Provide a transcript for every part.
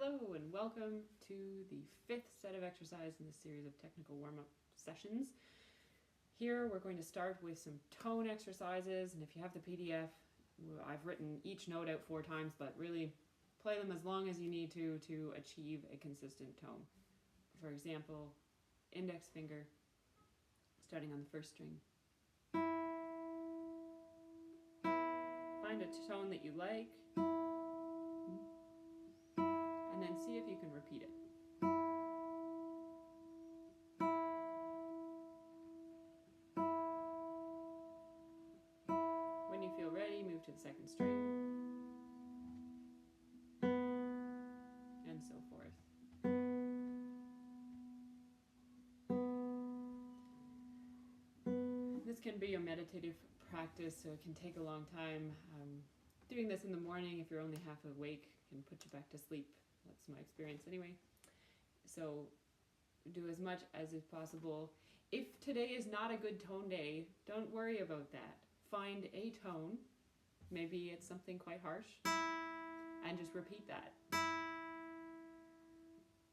Hello and welcome to the fifth set of exercise in this series of technical warm-up sessions. Here we're going to start with some tone exercises, and if you have the PDF, I've written each note out 4 times, but really play them as long as you need to achieve a consistent tone. For example, index finger starting on the first string. Find a tone that you like, and then see if you can repeat it. When you feel ready, move to the second string, and so forth. This can be a meditative practice, so it can take a long time. Doing this in the morning, if you're only half awake, can put you back to sleep. That's my experience anyway. So do as much as is possible. If today is not a good tone day, don't worry about that. Find a tone, maybe it's something quite harsh, and just repeat that.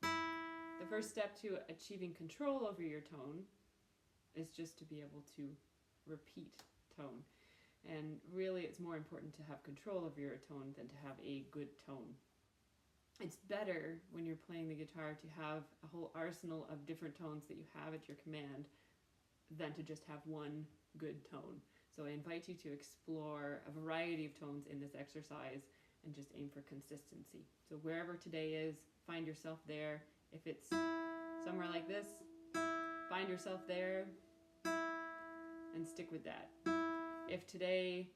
The first step to achieving control over your tone is just to be able to repeat tone. And really it's more important to have control over your tone than to have a good tone. It's better when you're playing the guitar to have a whole arsenal of different tones that you have at your command than to just have one good tone. So I invite you to explore a variety of tones in this exercise and just aim for consistency. So wherever today is, find yourself there. If it's somewhere like this, find yourself there and stick with that. If today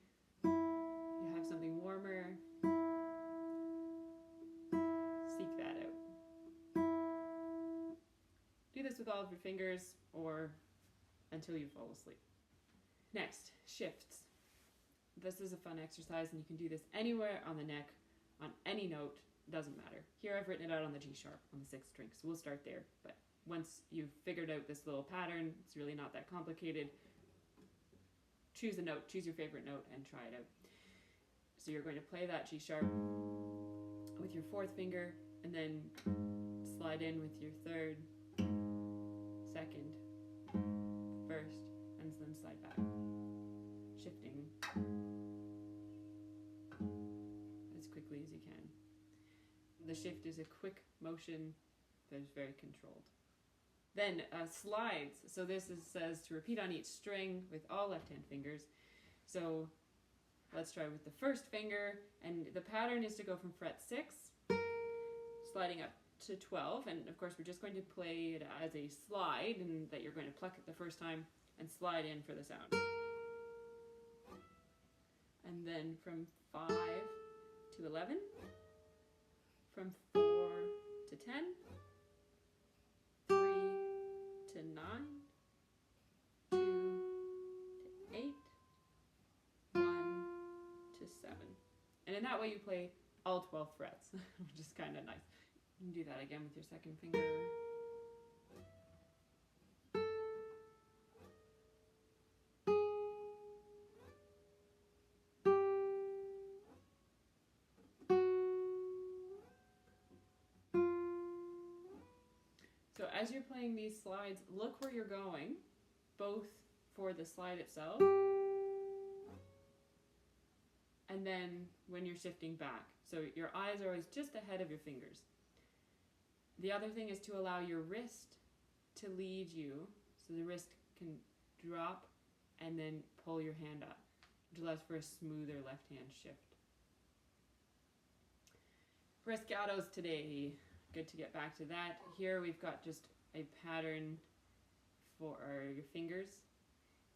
you have something warmer, seek that out. Do this with all of your fingers or until you fall asleep. Next, shifts. This is a fun exercise and you can do this anywhere on the neck, on any note, doesn't matter. Here I've written it out on the G sharp, on the 6th string, so we'll start there. But once you've figured out this little pattern, it's really not that complicated. Choose a note, choose your favorite note and try it out. So you're going to play that G sharp with your 4th finger and then slide in with your 3rd, 2nd, 1st, and then slide back. Shifting as quickly as you can. The shift is a quick motion that is very controlled. Then slides. So this says to repeat on each string with all left-hand fingers. So let's try with the 1st finger, and the pattern is to go from fret 6, sliding up to 12, and of course we're just going to play it as a slide, and that you're going to pluck it the first time and slide in for the sound. And then from 5 to 11, from 4 to 10, 3 to 9, 2 to 8, 1 to 7. And in that way you play all 12 frets, which is kind of nice. You can do that again with your 2nd finger. So as you're playing these slides, look where you're going, both for the slide itself and then when you're shifting back. So your eyes are always just ahead of your fingers. The other thing is to allow your wrist to lead you, so the wrist can drop and then pull your hand up, which allows for a smoother left-hand shift. Rescatos today. Good to get back to that. Here we've got just a pattern for your fingers,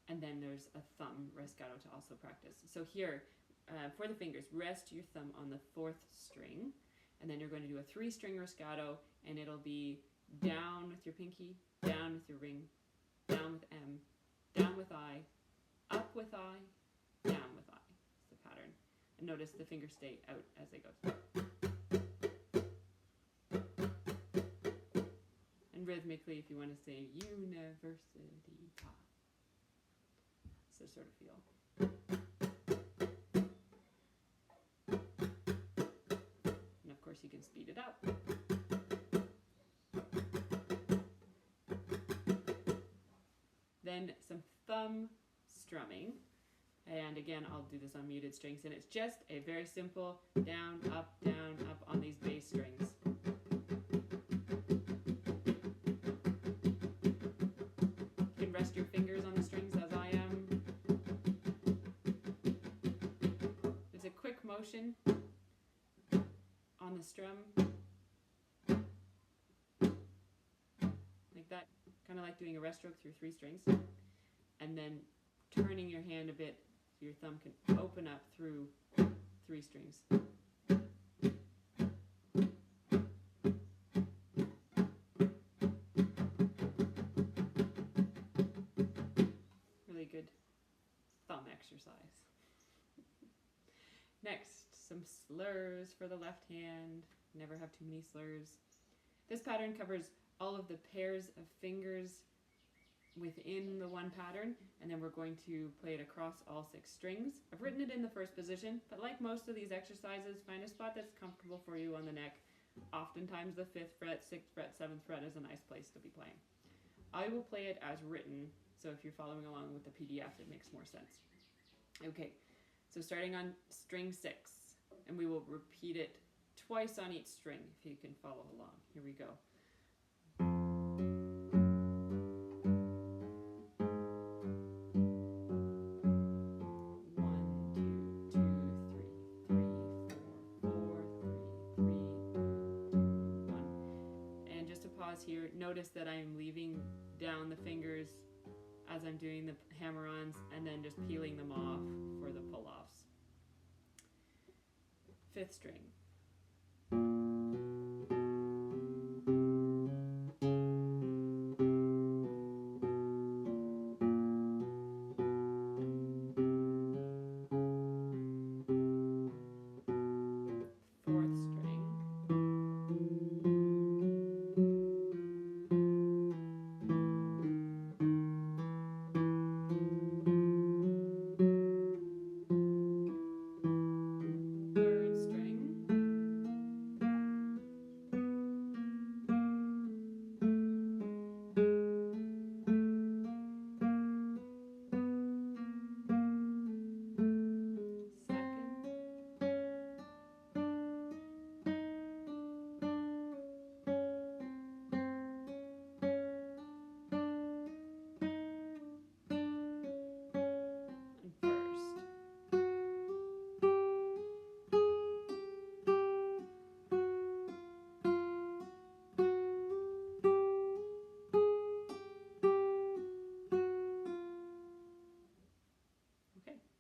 and then there's a thumb rescato to also practice. So here, for the fingers, rest your thumb on the 4th string, and then you're going to do a 3-string rescato, and it'll be down with your pinky, down with your ring, down with M, down with I, up with I, down with I. It's the pattern. And notice the fingers stay out as they go. And rhythmically, if you want to say university pop, it's the sort of feel. And of course you can speed it up. Then some thumb strumming. And again, I'll do this on muted strings, and it's just a very simple down, up on these bass strings. You can rest your fingers on the strings as I am. It's a quick motion on the strum, like that, kind of like doing a rest stroke through 3 strings, and then turning your hand a bit so your thumb can open up through 3 strings. Really good thumb exercise. Next, some slurs for the left hand. Never have too many slurs. This pattern covers all of the pairs of fingers within the one pattern, and then we're going to play it across all 6 strings. I've written it in the first position, but like most of these exercises, find a spot that's comfortable for you on the neck. Oftentimes the 5th fret, 6th fret, 7th fret is a nice place to be playing. I will play it as written, so if you're following along with the PDF, it makes more sense. Okay, so starting on string 6, and we will repeat it twice on each string if you can follow along. Here we go. 3, 4, 4, 3, 2, 1. And just to pause here, notice that I'm leaving down the fingers as I'm doing the hammer-ons and then just peeling them off for the pull-offs. 5th string.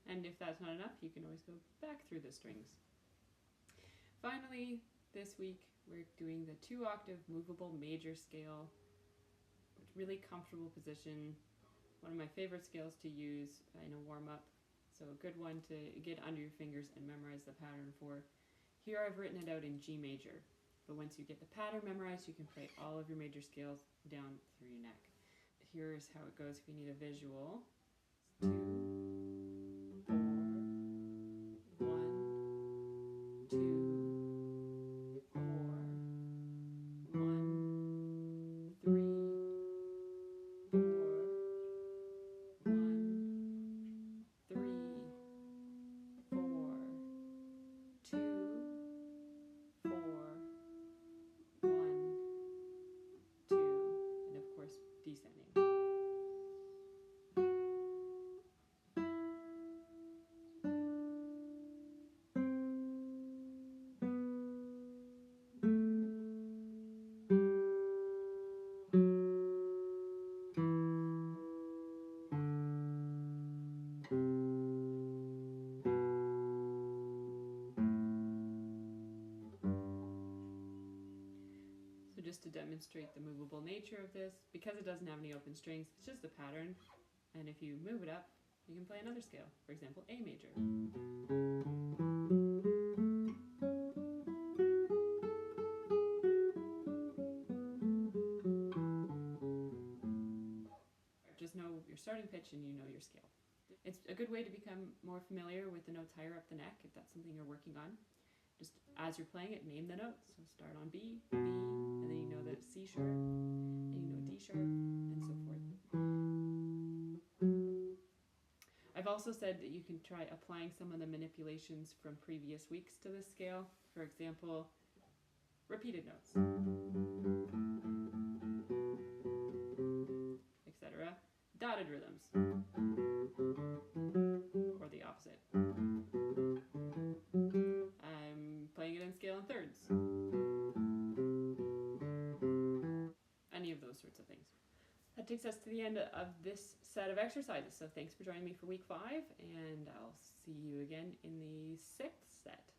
And if that's not enough, you can always go back through the strings. Finally, this week, we're doing the 2-octave movable major scale. Really comfortable position. One of my favorite scales to use in a warm-up. So a good one to get under your fingers and memorize the pattern for. Here I've written it out in G major. But once you get the pattern memorized, you can play all of your major scales down through your neck. Here's how it goes if you need a visual. 2, 4, 1, 2, 4, 1, 3, 4, 1, 3, 4, 2, 4, 1, 2, and of course descending. So just to demonstrate the movable nature of this, because it doesn't have any open strings, it's just a pattern, and if you move it up, you can play another scale, for example, A major. Just know your starting pitch and you know your scale. It's a good way to become more familiar with the notes higher up the neck, if that's something you're working on. Just as you're playing it, name the notes. So start on B, and then you know that it's C sharp, and you know D sharp, and so forth. I've also said that you can try applying some of the manipulations from previous weeks to this scale. For example, repeated notes, etc. Dotted rhythms, or the opposite. I'm playing it in scale in thirds. Any of those sorts of things. That takes us to the end of this set of exercises. So thanks for joining me for week 5, and I'll see you again in the 6th set.